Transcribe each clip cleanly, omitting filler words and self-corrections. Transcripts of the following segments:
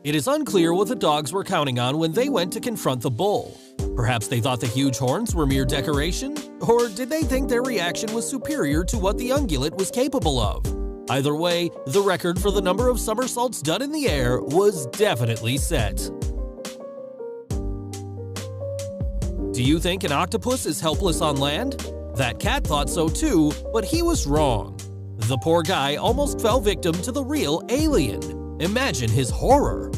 It is unclear what the dogs were counting on when they went to confront the bull. Perhaps they thought the huge horns were mere decoration? Or did they think their reaction was superior to what the ungulate was capable of? Either way, the record for the number of somersaults done in the air was definitely set. Do you think an octopus is helpless on land? That cat thought so too, but he was wrong. The poor guy almost fell victim to the real alien. Imagine his horror.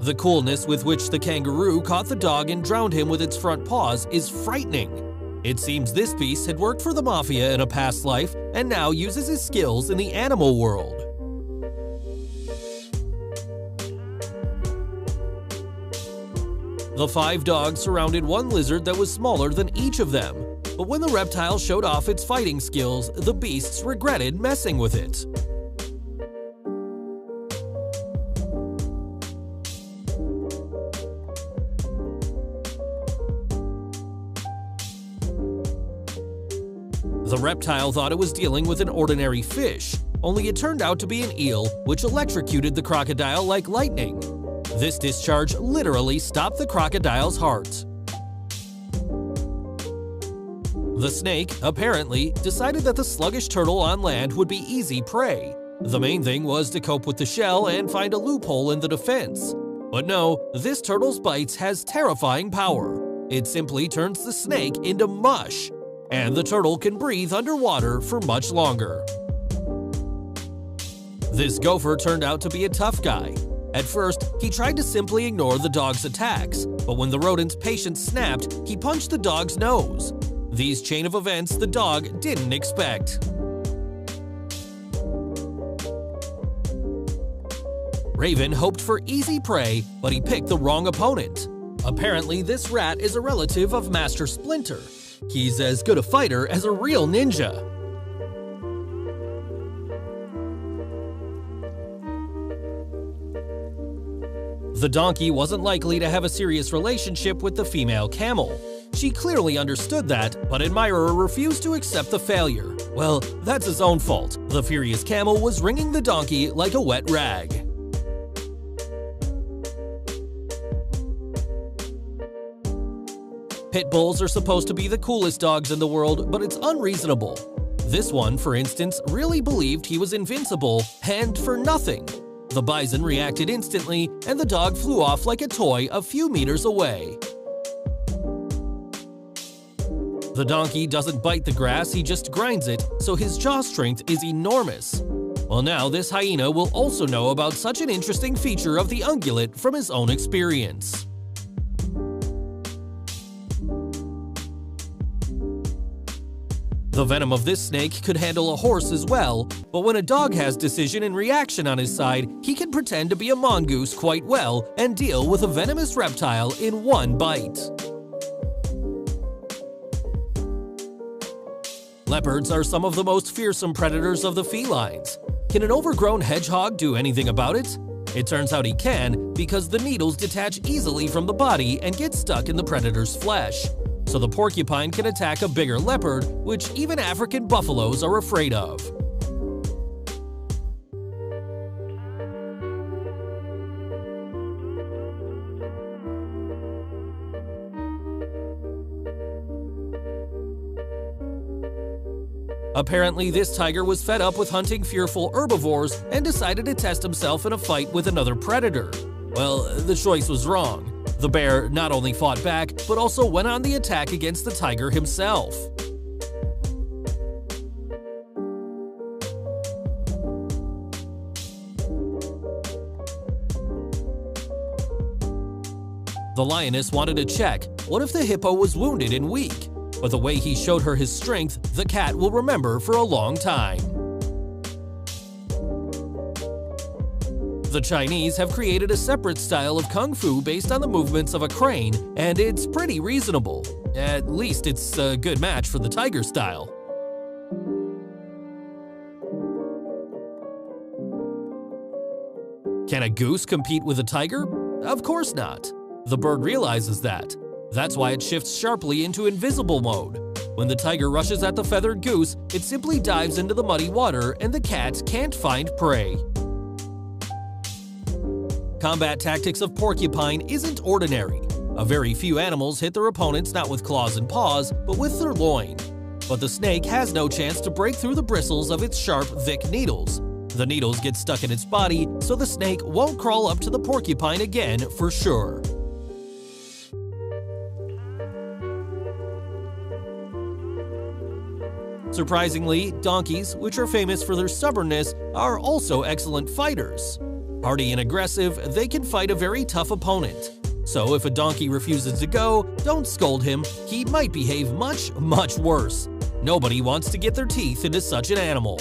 The coolness with which the kangaroo caught the dog and drowned him with its front paws is frightening. It seems this beast had worked for the mafia in a past life and now uses his skills in the animal world. The 5 dogs surrounded one lizard that was smaller than each of them, but when the reptile showed off its fighting skills, the beasts regretted messing with it. The reptile thought it was dealing with an ordinary fish, only it turned out to be an eel, which electrocuted the crocodile like lightning. This discharge literally stopped the crocodile's heart. The snake, apparently, decided that the sluggish turtle on land would be easy prey. The main thing was to cope with the shell and find a loophole in the defense. But no, this turtle's bites has terrifying power. It simply turns the snake into mush, and the turtle can breathe underwater for much longer. This gopher turned out to be a tough guy. At first, he tried to simply ignore the dog's attacks, but when the rodent's patience snapped, he punched the dog's nose. These chain of events the dog didn't expect. Raven hoped for easy prey, but he picked the wrong opponent. Apparently, this rat is a relative of Master Splinter. He's as good a fighter as a real ninja. The donkey wasn't likely to have a serious relationship with the female camel. She clearly understood that, but Admirer refused to accept the failure. Well, that's his own fault. The furious camel was wringing the donkey like a wet rag. Pit bulls are supposed to be the coolest dogs in the world, but it's unreasonable. This one, for instance, really believed he was invincible, and for nothing. The bison reacted instantly, and the dog flew off like a toy a few meters away. The donkey doesn't bite the grass, he just grinds it, so his jaw strength is enormous. Well, now this hyena will also know about such an interesting feature of the ungulate from his own experience. The venom of this snake could handle a horse as well, but when a dog has decision and reaction on his side, he can pretend to be a mongoose quite well and deal with a venomous reptile in one bite. Leopards are some of the most fearsome predators of the felines. Can an overgrown hedgehog do anything about it? It turns out he can, because the needles detach easily from the body and get stuck in the predator's flesh. So the porcupine can attack a bigger leopard, which even African buffaloes are afraid of. Apparently, this tiger was fed up with hunting fearful herbivores and decided to test himself in a fight with another predator. Well, the choice was wrong. The bear not only fought back, but also went on the attack against the tiger himself. The lioness wanted to check, what if the hippo was wounded and weak? But the way he showed her his strength, the cat will remember for a long time. The Chinese have created a separate style of kung fu based on the movements of a crane, and it's pretty reasonable. At least it's a good match for the tiger style. Can a goose compete with a tiger? Of course not. The bird realizes that. That's why it shifts sharply into invisible mode. When the tiger rushes at the feathered goose, it simply dives into the muddy water and the cat can't find prey. Combat tactics of porcupine isn't ordinary. A very few animals hit their opponents not with claws and paws, but with their loin. But the snake has no chance to break through the bristles of its sharp, thick needles. The needles get stuck in its body, so the snake won't crawl up to the porcupine again for sure. Surprisingly, donkeys, which are famous for their stubbornness, are also excellent fighters. Hardy and aggressive, they can fight a very tough opponent. So if a donkey refuses to go, don't scold him, he might behave much, much worse. Nobody wants to get their teeth into such an animal.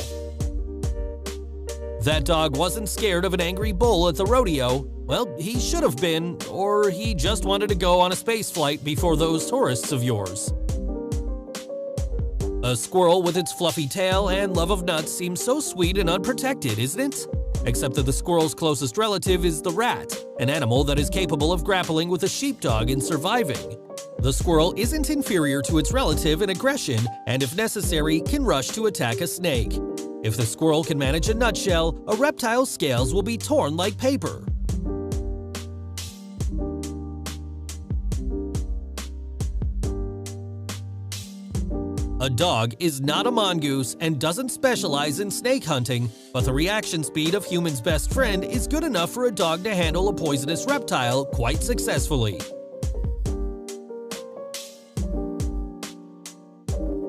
That dog wasn't scared of an angry bull at the rodeo. Well, he should have been, or he just wanted to go on a space flight before those tourists of yours. A squirrel with its fluffy tail and love of nuts seems so sweet and unprotected, isn't it? Except that the squirrel's closest relative is the rat, an animal that is capable of grappling with a sheepdog and surviving. The squirrel isn't inferior to its relative in aggression and, if necessary, can rush to attack a snake. If the squirrel can manage a nutshell, a reptile's scales will be torn like paper. A dog is not a mongoose and doesn't specialize in snake hunting, but the reaction speed of humans' best friend is good enough for a dog to handle a poisonous reptile quite successfully.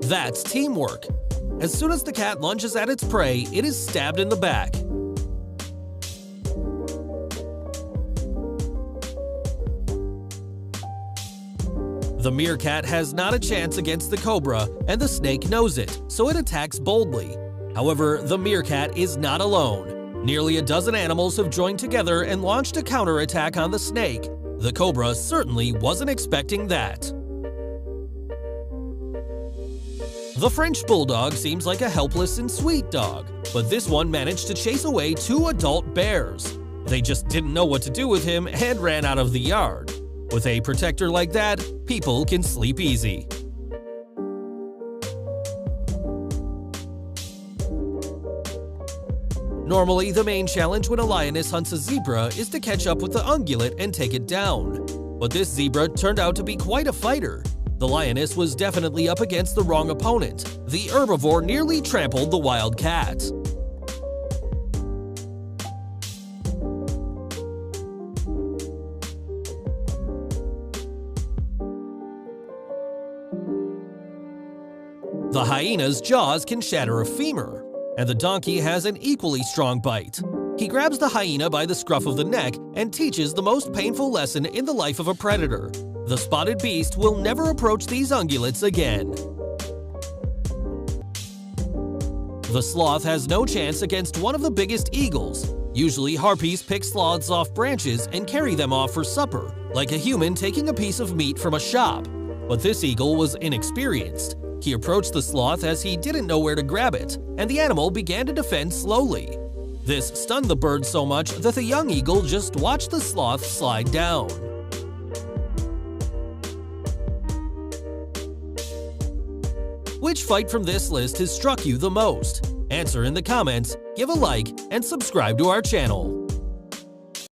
That's teamwork. As soon as the cat lunges at its prey, it is stabbed in the back. The meerkat has not a chance against the cobra, and the snake knows it, so it attacks boldly. However, the meerkat is not alone. Nearly a dozen animals have joined together and launched a counterattack on the snake. The cobra certainly wasn't expecting that. The French bulldog seems like a helpless and sweet dog, but this one managed to chase away 2 adult bears. They just didn't know what to do with him and ran out of the yard. With a protector like that, people can sleep easy. Normally, the main challenge when a lioness hunts a zebra is to catch up with the ungulate and take it down. But this zebra turned out to be quite a fighter. The lioness was definitely up against the wrong opponent. The herbivore nearly trampled the wild cat. The hyena's jaws can shatter a femur, and the donkey has an equally strong bite. He grabs the hyena by the scruff of the neck and teaches the most painful lesson in the life of a predator. The spotted beast will never approach these ungulates again. The sloth has no chance against one of the biggest eagles. Usually, harpies pick sloths off branches and carry them off for supper, like a human taking a piece of meat from a shop. But this eagle was inexperienced. He approached the sloth as he didn't know where to grab it, and the animal began to defend slowly. This stunned the bird so much that the young eagle just watched the sloth slide down. Which fight from this list has struck you the most? Answer in the comments, give a like, and subscribe to our channel.